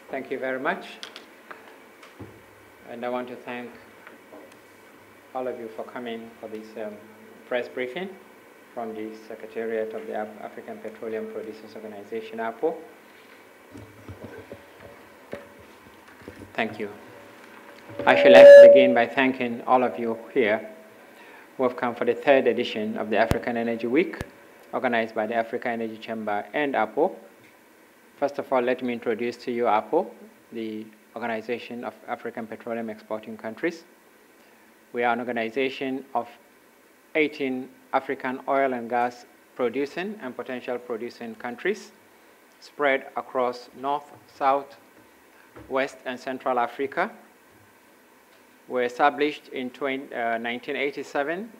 Thank you very much. And I want to thank all of you for coming for this press briefing from the Secretariat of the African Petroleum Producers Organization, APPO. Thank you. I should like to begin by thanking all of you here who have come for the third edition of the African Energy Week, organized by the Africa Energy Chamber and APPO. First of all, let me introduce to you APPO, the Organization of African Petroleum Exporting Countries. We are an organization of 18 African oil and gas producing and potential producing countries spread across North, South, West, and Central Africa. Were established in 1987,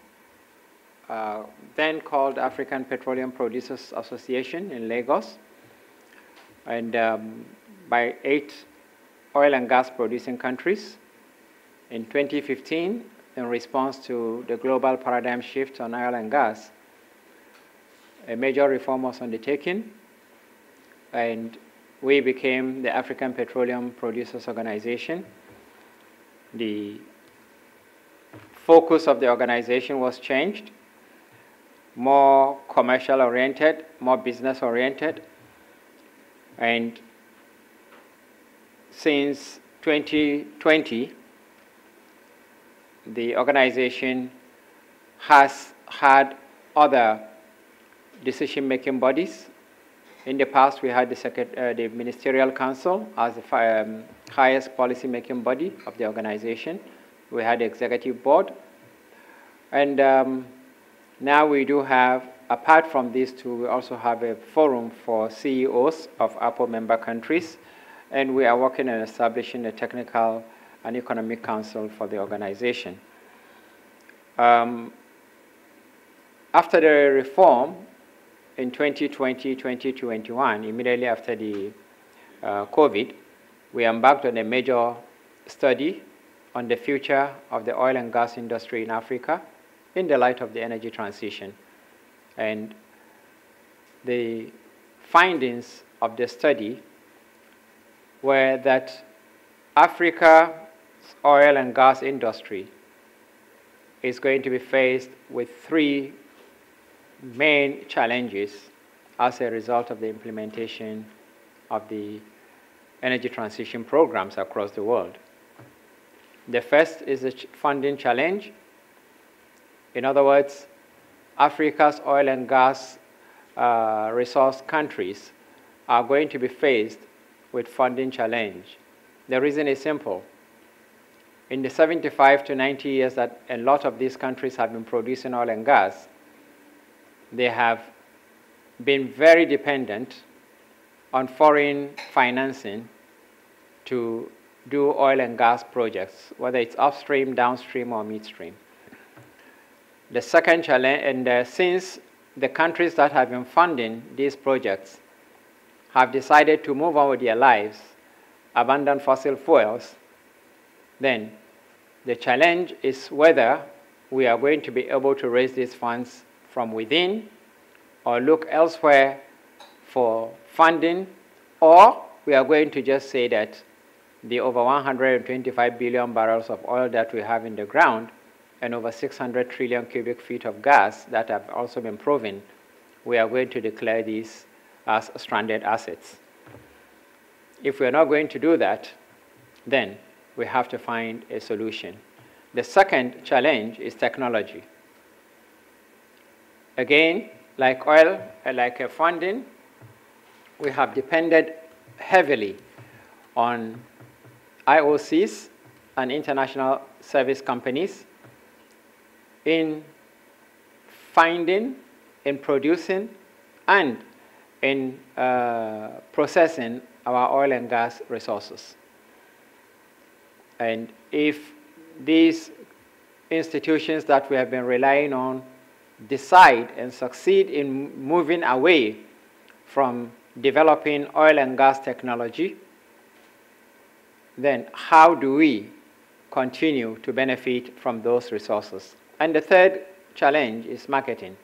then called African Petroleum Producers Association in Lagos, and by 8 oil and gas producing countries. In 2015, in response to the global paradigm shift on oil and gas, a major reform was undertaken, and we became the African Petroleum Producers Organization. The focus of the organization was changed, more commercial oriented, more business oriented, and since 2020, the organization has had other decision-making bodies. In the past, we had the Ministerial Council as the highest policy-making body of the organization. We had the Executive Board. And now we do have, apart from these two, we also have a forum for CEOs of APPO member countries. And we are working on establishing a technical and economic council for the organization. After the reform, in 2020, 2021, immediately after the COVID, we embarked on a major study on the future of the oil and gas industry in Africa in the light of the energy transition. And the findings of the study were that Africa's oil and gas industry is going to be faced with 3 main challenges as a result of the implementation of the energy transition programs across the world. The first is the funding challenge. In other words, Africa's oil and gas resource countries are going to be faced with funding challenge. The reason is simple. In the 75 to 90 years that a lot of these countries have been producing oil and gas, they have been very dependent on foreign financing to do oil and gas projects, whether it's upstream, downstream, or midstream. The second challenge, and since the countries that have been funding these projects have decided to move on with their lives, abandon fossil fuels, then the challenge is whether we are going to be able to raise these funds from within or look elsewhere for funding, or we are going to just say that the over 125 billion barrels of oil that we have in the ground and over 600 trillion cubic feet of gas that have also been proven, we are going to declare these as stranded assets. If we are not going to do that, then we have to find a solution. The second challenge is technology. Again, like oil, like funding, we have depended heavily on IOCs and international service companies in finding, in producing, and in processing our oil and gas resources. And if these institutions that we have been relying on decide and succeed in moving away from developing oil and gas technology, then how do we continue to benefit from those resources? And the third challenge is marketing.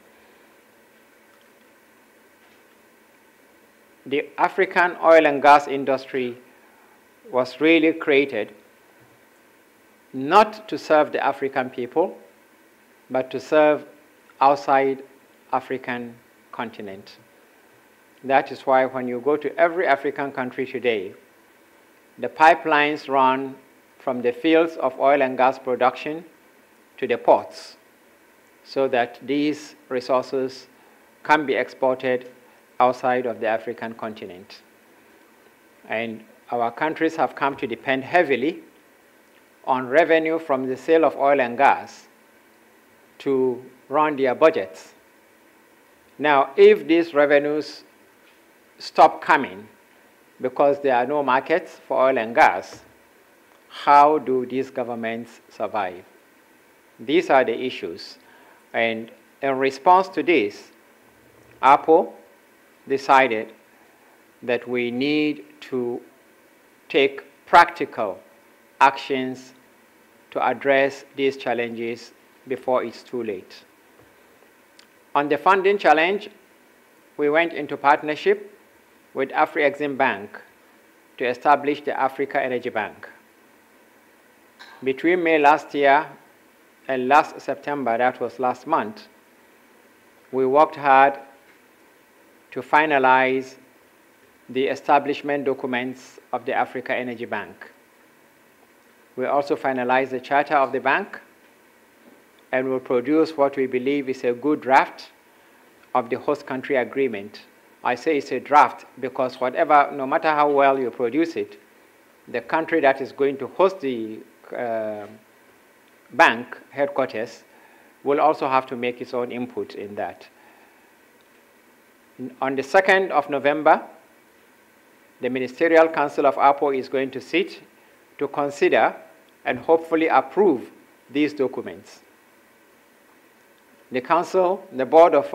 The African oil and gas industry was really created not to serve the African people, but to serve outside African continent. That is why when you go to every African country today, the pipelines run from the fields of oil and gas production to the ports, so that these resources can be exported outside of the African continent. And our countries have come to depend heavily on revenue from the sale of oil and gas to run their budgets. Now, if these revenues stop coming because there are no markets for oil and gas, how do these governments survive? These are the issues. And in response to this, APPO decided that we need to take practical actions to address these challenges before it's too late. On the funding challenge, we went into partnership with Afri-Exim Bank to establish the Africa Energy Bank. Between May last year and last September, that was last month, we worked hard to finalize the establishment documents of the Africa Energy Bank. We also finalized the charter of the bank and will produce what we believe is a good draft of the host country agreement. I say it's a draft because no matter how well you produce it, the country that is going to host the bank headquarters will also have to make its own input in that. On the 2nd of November, the Ministerial Council of APPO is going to sit to consider and hopefully approve these documents. The Council, the Board of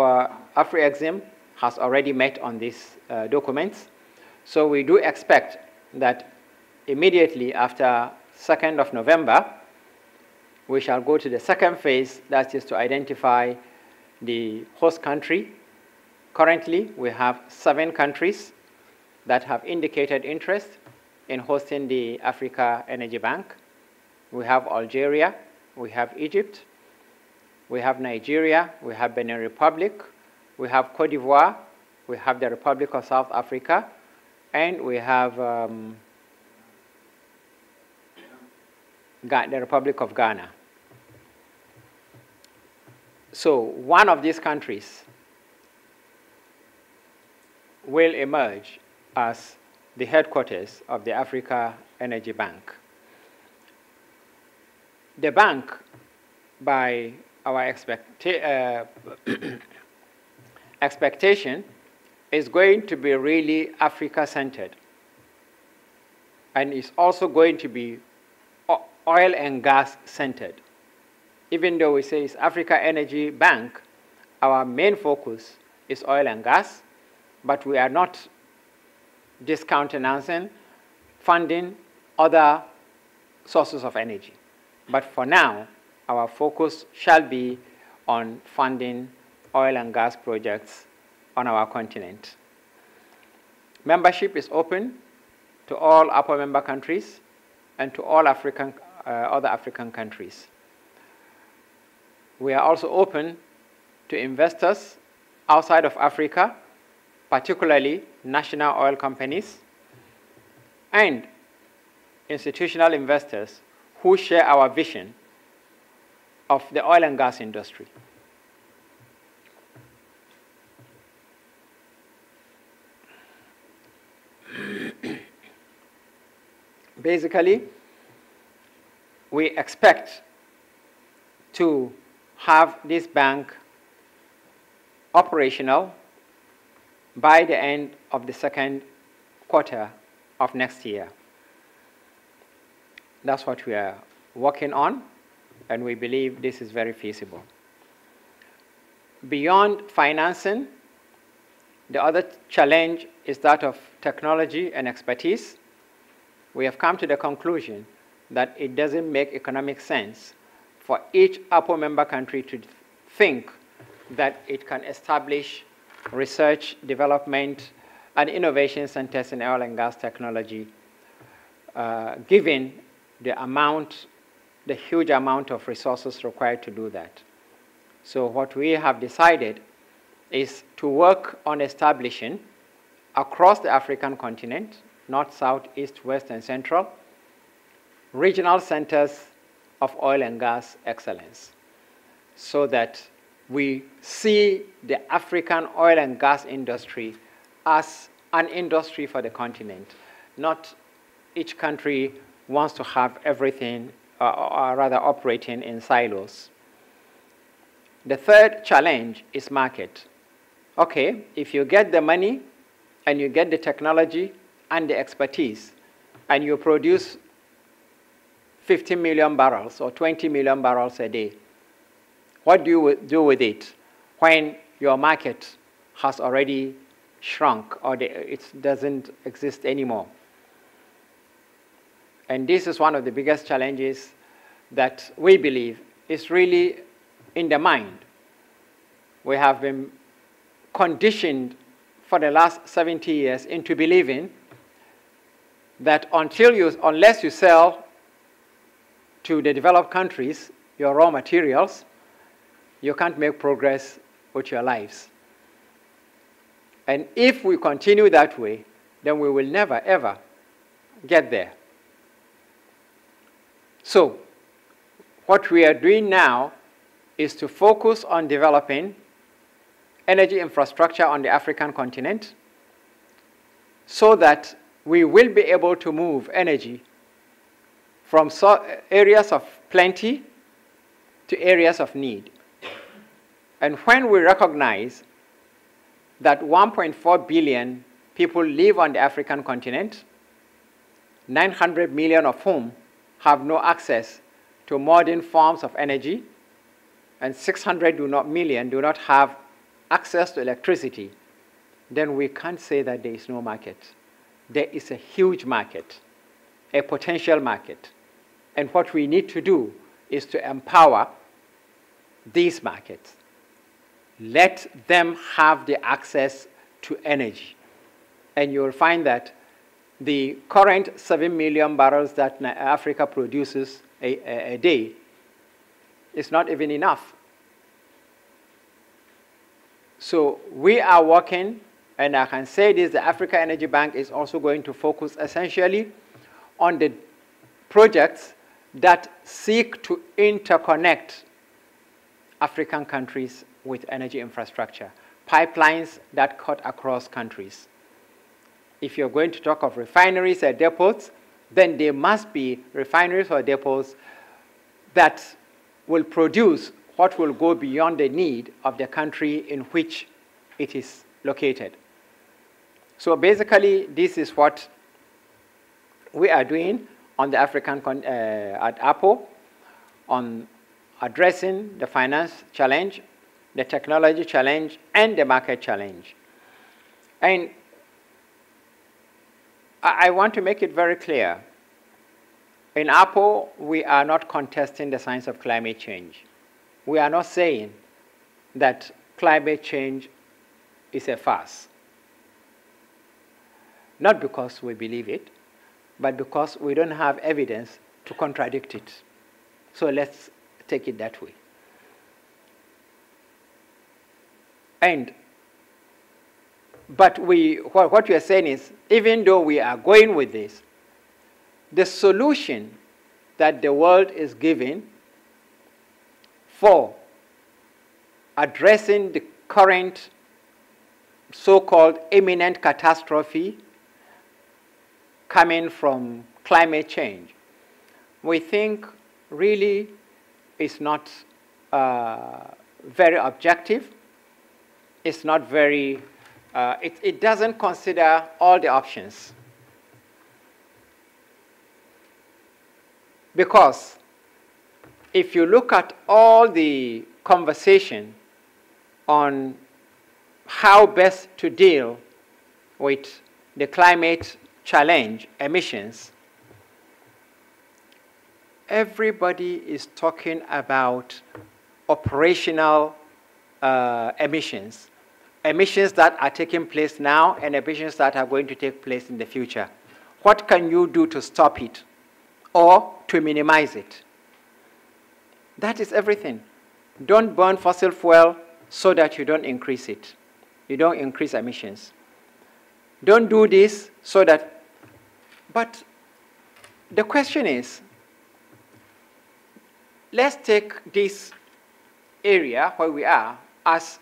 Afri-Exim has already met on these documents, so we do expect that immediately after 2nd of November, we shall go to the second phase, that is to identify the host country. Currently, we have 7 countries that have indicated interest in hosting the Africa Energy Bank. We have Algeria, we have Egypt, we have Nigeria, we have Benin Republic, we have Cote d'Ivoire, we have the Republic of South Africa, and we have the Republic of Ghana. So one of these countries will emerge as the headquarters of the Africa Energy Bank. The bank, by our expectation, is going to be really Africa-centered, and is also going to be oil and gas-centered. Even though we say it's Africa Energy Bank, our main focus is oil and gas, but we are not discountenancing funding other sources of energy. But for now, our focus shall be on funding oil and gas projects on our continent. Membership is open to all APPO member countries and to all other African countries. We are also open to investors outside of Africa, particularly national oil companies and institutional investors who share our vision of the oil and gas industry. Basically, we expect to have this bank operational by the end of the second quarter of next year. That's what we are working on, and we believe this is very feasible. Beyond financing, the other challenge is that of technology and expertise. We have come to the conclusion that it doesn't make economic sense for each APPO member country to think that it can establish research, development, and innovation centers in oil and gas technology given the huge amount of resources required to do that. So what we have decided is to work on establishing across the African continent, north, south, east, west, and central, regional centers of oil and gas excellence, so that we see the African oil and gas industry as an industry for the continent. Not each country wants to have everything, or rather operating in silos. The third challenge is market. Okay, if you get the money and you get the technology and the expertise and you produce 50 million barrels or 20 million barrels a day, what do you do with it when your market has already shrunk or it doesn't exist anymore? And this is one of the biggest challenges that we believe is really in the mind. We have been conditioned for the last 70 years into believing that unless you sell to the developed countries your raw materials, you can't make progress with your lives. And if we continue that way, then we will never, ever get there. So, what we are doing now is to focus on developing energy infrastructure on the African continent so that we will be able to move energy from areas of plenty to areas of need. And when we recognize that 1.4 billion people live on the African continent, 900 million of whom have no access to modern forms of energy, and 600 million do not have access to electricity, then we can't say that there is no market. There is a huge market, a potential market. And what we need to do is to empower these markets. Let them have the access to energy. And you'll find that the current 7 million barrels that Africa produces a day is not even enough. So we are working, and I can say this, the Africa Energy Bank is also going to focus essentially on the projects that seek to interconnect African countries with energy infrastructure, pipelines that cut across countries. If you're going to talk of refineries or depots, then there must be refineries or depots that will produce what will go beyond the need of the country in which it is located. So basically, this is what we are doing on the African at APPO, on addressing the finance challenge, the technology challenge, and the market challenge. And I want to make it very clear. In APPO, we are not contesting the science of climate change. We are not saying that climate change is a farce. Not because we believe it, but because we don't have evidence to contradict it. So let's take it that way. But what we are saying is, even though we are going with this, the solution that the world is giving for addressing the current so-called imminent catastrophe coming from climate change, we think really is not very objective. It's not very, it doesn't consider all the options. Because if you look at all the conversation on how best to deal with the climate challenge, emissions, everybody is talking about operational emissions. Emissions that are taking place now and emissions that are going to take place in the future. what can you do to stop it or to minimize it? That is everything. Don't burn fossil fuel so that you don't increase it. You don't increase emissions. Don't do this so that, but the question is, let's take this area where we are as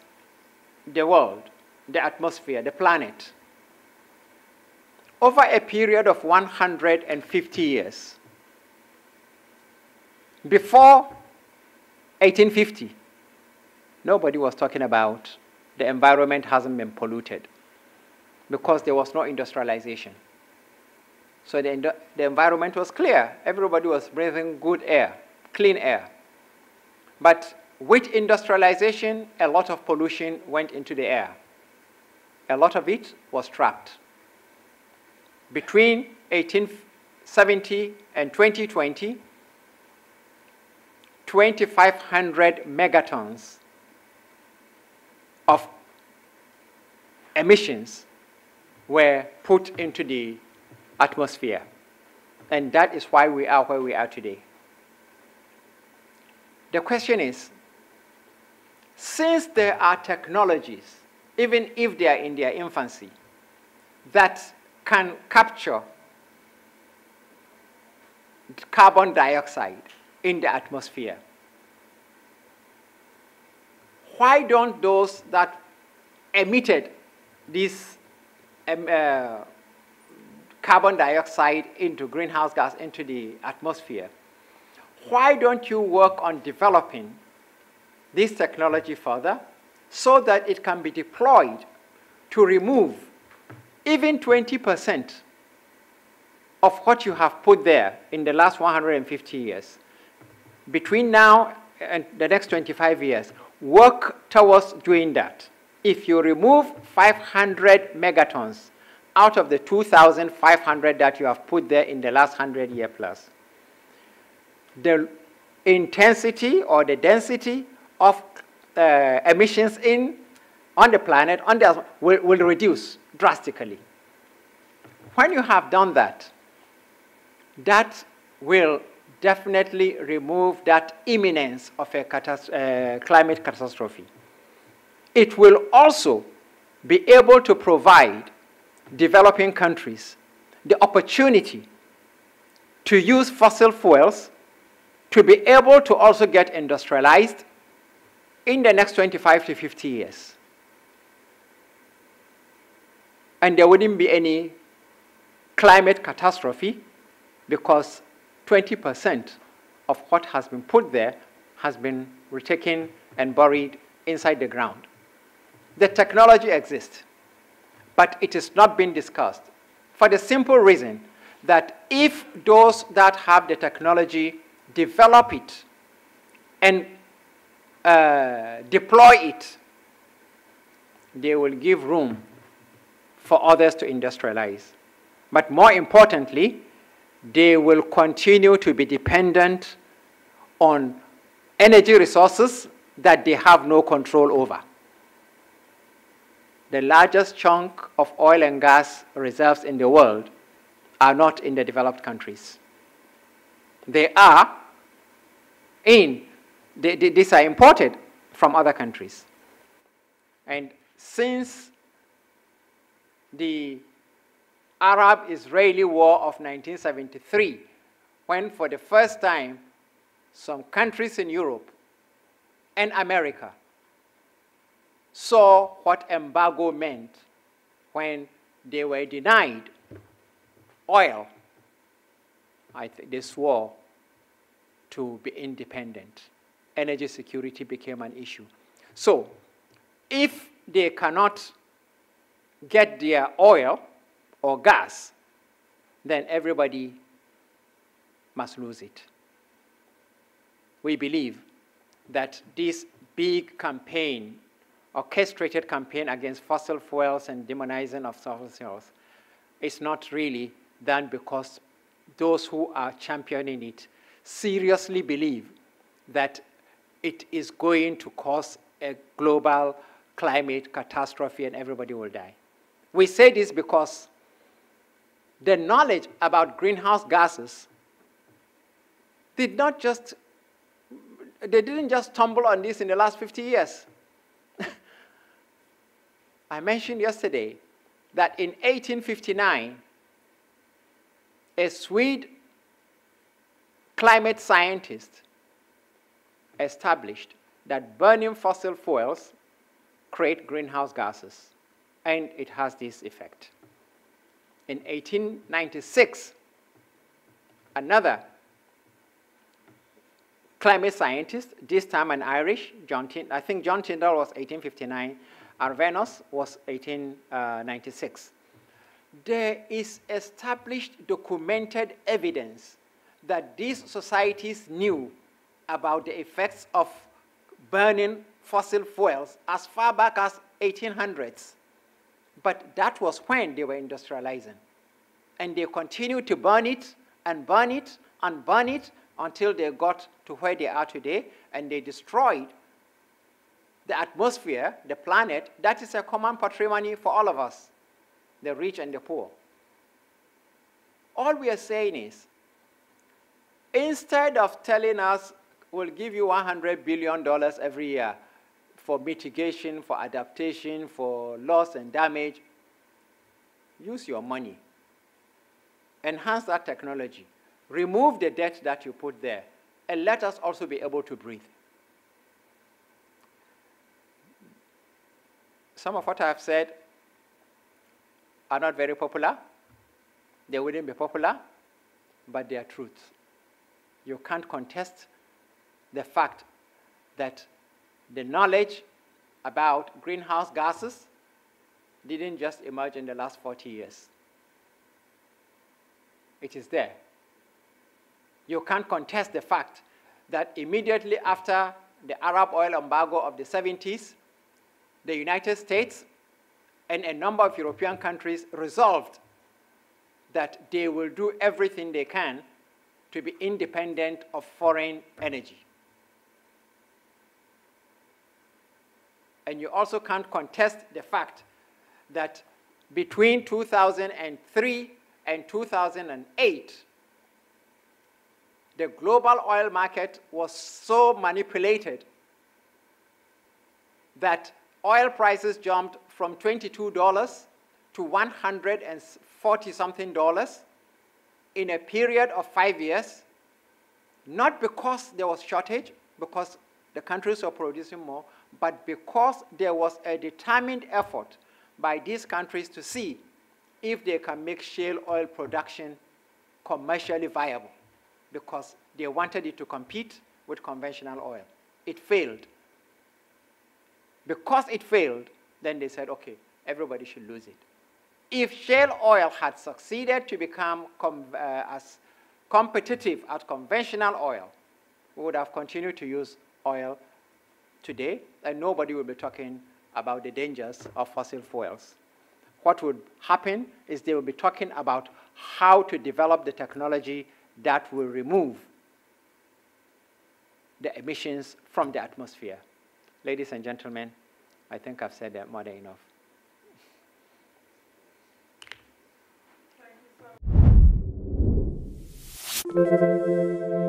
the world, the atmosphere, the planet. Over a period of 150 years, before 1850, nobody was talking about the environment hasn't been polluted because there was no industrialization. So the environment was clear. Everybody was breathing good air, clean air. But with industrialization, a lot of pollution went into the air. A lot of it was trapped. Between 1870 and 2020, 2,500 megatons of emissions were put into the atmosphere. And that is why we are where we are today. The question is, since there are technologies, even if they are in their infancy, that can capture carbon dioxide in the atmosphere, why don't those that emitted this carbon dioxide into greenhouse gas into the atmosphere, why don't you work on developing this technology further so that it can be deployed to remove even 20% of what you have put there in the last 150 years? Between now and the next 25 years, work towards doing that. If you remove 500 megatons out of the 2,500 that you have put there in the last 100 year plus, the intensity or the density of emissions on the planet will reduce drastically. When you have done that, that will definitely remove that imminence of a climate catastrophe. It will also be able to provide developing countries the opportunity to use fossil fuels to be able to also get industrialized in the next 25 to 50 years. And there wouldn't be any climate catastrophe because 20% of what has been put there has been retaken and buried inside the ground. The technology exists, but it is not being discussed for the simple reason that if those that have the technology develop it and deploy it, they will give room for others to industrialize. But more importantly, they will continue to be dependent on energy resources that they have no control over. The largest chunk of oil and gas reserves in the world are not in the developed countries. They are these are imported from other countries. And since the Arab-Israeli War of 1973, when for the first time some countries in Europe and America saw what embargo meant when they were denied oil, they swore to be independent. Energy security became an issue. So if they cannot get their oil or gas, then everybody must lose it. We believe that this big campaign, orchestrated campaign against fossil fuels and demonizing of fossil fuels, is not really done because those who are championing it seriously believe that it is going to cause a global climate catastrophe and everybody will die. We say this because the knowledge about greenhouse gases they didn't just stumble on this in the last 50 years. I mentioned yesterday that in 1859, a Swede climate scientist established that burning fossil fuels create greenhouse gases, and it has this effect. In 1896, another climate scientist, this time an Irish, I think John Tyndall was 1859, Arvenos was 1896. There is established documented evidence that these societies knew about the effects of burning fossil fuels as far back as 1800s. But that was when they were industrializing. And they continued to burn it and burn it and burn it until they got to where they are today, and they destroyed the atmosphere, the planet. That is a common patrimony for all of us, the rich and the poor. All we are saying is, instead of telling us, we'll give you $100 billion every year for mitigation, for adaptation, for loss and damage, use your money. Enhance that technology. Remove the debt that you put there, and let us also be able to breathe. Some of what I have said are not very popular. They wouldn't be popular, but they are truths. You can't contest the fact that the knowledge about greenhouse gases didn't just emerge in the last 40 years. It is there. You can't contest the fact that immediately after the Arab oil embargo of the 70s, the United States and a number of European countries resolved that they will do everything they can to be independent of foreign energy. And you also can't contest the fact that between 2003 and 2008, the global oil market was so manipulated that oil prices jumped from $22 to $140-something in a period of 5 years, not because there was shortage, because the countries were producing more, but because there was a determined effort by these countries to see if they can make shale oil production commercially viable, because they wanted it to compete with conventional oil. It failed. Because it failed, then they said, okay, everybody should lose it. If shale oil had succeeded to become as competitive as conventional oil, we would have continued to use oil today, and nobody will be talking about the dangers of fossil fuels. What would happen is they will be talking about how to develop the technology that will remove the emissions from the atmosphere. Ladies and gentlemen, I think I've said that more than enough. Thank you so much.